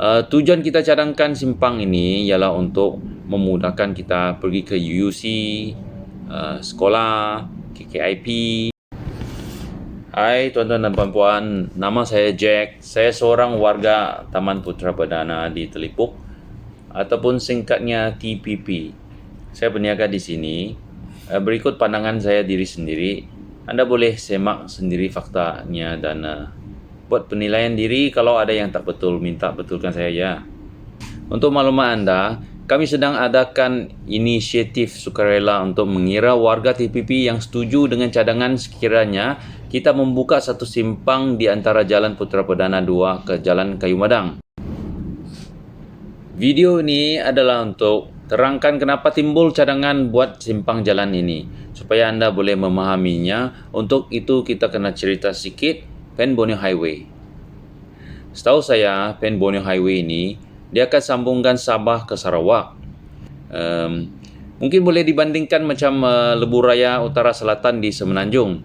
Tujuan kita cadangkan simpang ini ialah untuk memudahkan kita pergi ke UUC, sekolah, KKIP. Hai tuan-tuan dan puan-puan, nama saya Jack. Saya seorang warga Taman Putra Perdana di Telipuk ataupun singkatnya TPP. Saya berniaga di sini. Berikut pandangan saya diri sendiri. Anda boleh semak sendiri faktanya dan buat penilaian diri. Kalau ada yang tak betul, minta betulkan saya ya. Untuk maklumat anda, kami sedang adakan inisiatif sukarela untuk mengira warga TPP yang setuju dengan cadangan sekiranya kita membuka satu simpang di antara Jalan Putra Perdana 2 ke Jalan Kayu Madang. Video ini adalah untuk terangkan kenapa timbul cadangan buat simpang jalan ini, supaya anda boleh memahaminya. Untuk itu kita kena cerita sikit Pen Borneo Highway. Setahu saya, Pen Borneo Highway ini dia akan sambungkan Sabah ke Sarawak. Mungkin boleh dibandingkan macam Lebuh Raya Utara Selatan di Semenanjung.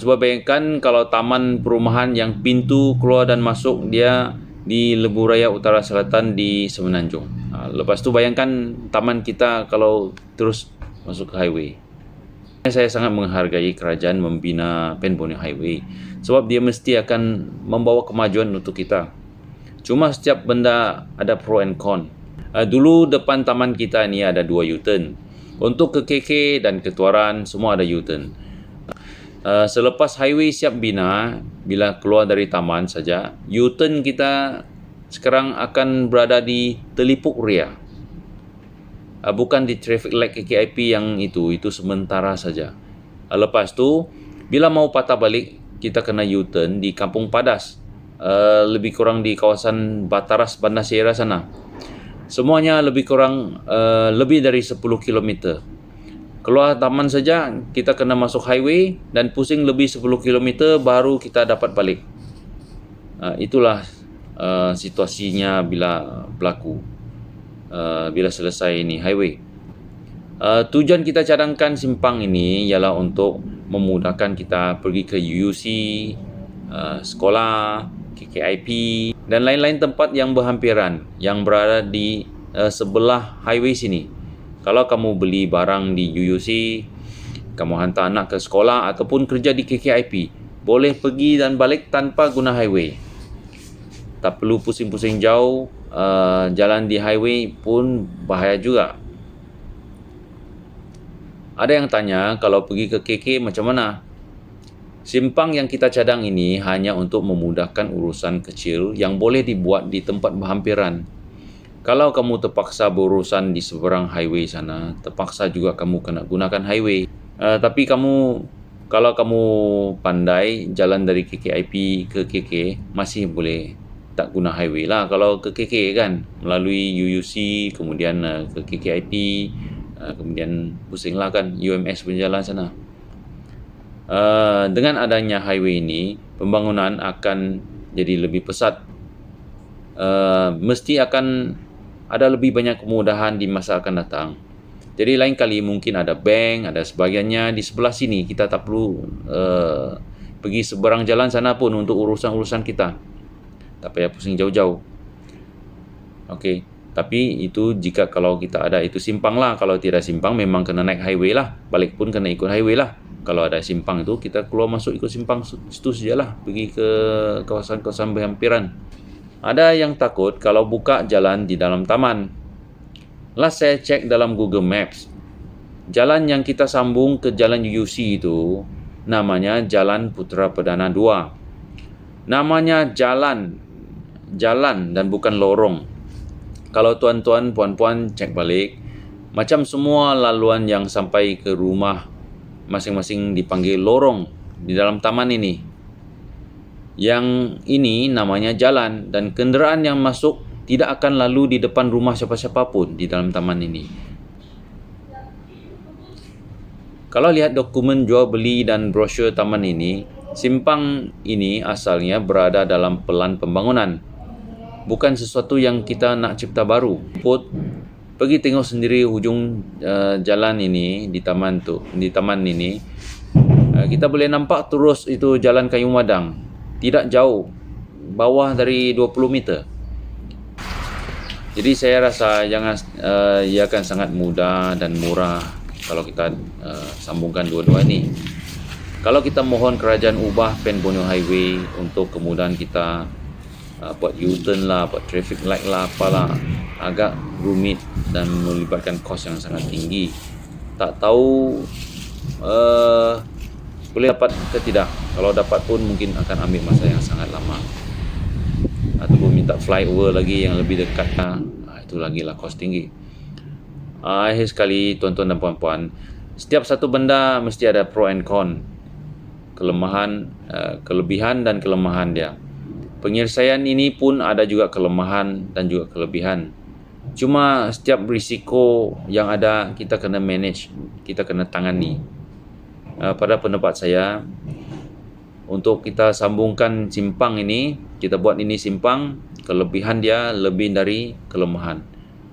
Cuba bayangkan kalau taman perumahan yang pintu keluar dan masuk dia di Lebuh Raya Utara Selatan di Semenanjung. Lepas tu bayangkan taman kita kalau terus masuk ke highway. Saya sangat menghargai kerajaan membina Pen Borneo Highway sebab dia mesti akan membawa kemajuan untuk kita. Cuma setiap benda ada pro and con. Dulu depan taman kita ni ada 2 U-turn. Untuk ke KK dan Ketuaran semua ada U-turn. Selepas highway siap bina, bila keluar dari taman saja, U-turn kita sekarang akan berada di Telipuk Ria. Bukan di traffic light KKIP yang itu sementara saja. Lepas tu, bila mau patah balik, kita kena U-turn di Kampung Padas. Lebih kurang di kawasan Bataras Bandar Sierra sana. Semuanya lebih kurang lebih dari 10 km. Keluar taman saja kita kena masuk highway dan pusing lebih 10 km baru kita dapat balik. Itulah situasinya bila berlaku bila selesai ini highway. Tujuan kita cadangkan simpang ini ialah untuk memudahkan kita pergi ke UUC, sekolah, KKIP dan lain-lain tempat yang berhampiran yang berada di sebelah highway sini. Kalau kamu beli barang di UUC, kamu hantar anak ke sekolah ataupun kerja di KKIP, boleh pergi dan balik tanpa guna highway. Tak perlu pusing-pusing jauh, jalan di highway pun bahaya juga. Ada yang tanya kalau pergi ke KK macam mana? Simpang yang kita cadang ini hanya untuk memudahkan urusan kecil yang boleh dibuat di tempat berhampiran. Kalau kamu terpaksa berurusan di seberang highway sana, terpaksa juga kamu kena gunakan highway. Tapi kalau kamu pandai jalan dari KKIP ke KK, masih boleh tak guna highway lah. Kalau ke KK kan, melalui UUC, kemudian ke KKIP, kemudian pusinglah kan UMS punya jalan sana. Dengan adanya highway ini, pembangunan akan jadi lebih pesat. Mesti akan ada lebih banyak kemudahan di masa akan datang. Jadi lain kali mungkin ada bank, ada sebagainya di sebelah sini. Kita tak perlu pergi seberang jalan sana pun untuk urusan-urusan kita. Tak payah pusing jauh-jauh. Okey. Tapi itu jika kalau kita ada itu simpang lah. Kalau tidak simpang memang kena naik highway lah. Balik pun kena ikut highway lah. Kalau ada simpang itu kita keluar masuk ikut simpang situ sajalah. Pergi ke kawasan-kawasan berhampiran. Ada yang takut kalau buka jalan di dalam taman. Last saya cek dalam Google Maps. Jalan yang kita sambung ke Jalan UUC itu namanya Jalan Putra Perdana 2. Namanya jalan dan bukan lorong. Kalau tuan-tuan, puan-puan cek balik, macam semua laluan yang sampai ke rumah masing-masing dipanggil lorong di dalam taman ini. Yang ini namanya jalan dan kenderaan yang masuk tidak akan lalu di depan rumah siapa-siapa pun di dalam taman ini. Kalau lihat dokumen jual beli dan brosur taman ini, simpang ini asalnya berada dalam pelan pembangunan. Bukan sesuatu yang kita nak cipta baru. Pergi tengok sendiri hujung jalan ini di taman ini. Kita boleh nampak terus itu Jalan Kayu Madang. Tidak jauh. bawah dari 20 meter. Jadi saya rasa ia akan sangat mudah dan murah kalau kita sambungkan dua-dua ini. Kalau kita mohon kerajaan ubah Pen Borneo Highway untuk kemudahan kita buat U-turn lah, buat traffic light lah, apalah, agak rumit dan melibatkan kos yang sangat tinggi. Tak tahu boleh dapat ke tidak. Kalau dapat pun mungkin akan ambil masa yang sangat lama. Ataupun minta flyover lagi yang lebih dekat, itu lagi lah kos tinggi. Akhir sekali tuan-tuan dan puan-puan, setiap satu benda mesti ada pro and con, kelebihan dan kelemahan dia. Penyelesaian ini pun ada juga kelemahan dan juga kelebihan. Cuma setiap risiko yang ada kita kena manage, kita kena tangani. Pada pendapat saya, untuk kita sambungkan simpang ini, kita buat ini simpang, kelebihan dia lebih dari kelemahan.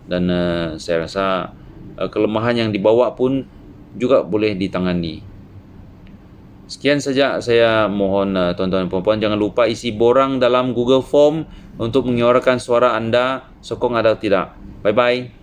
Dan saya rasa kelemahan yang dibawa pun juga boleh ditangani. Sekian saja, saya mohon tuan-tuan dan puan-puan jangan lupa isi borang dalam Google Form untuk menyuarakan suara anda, sokong atau tidak. Bye-bye.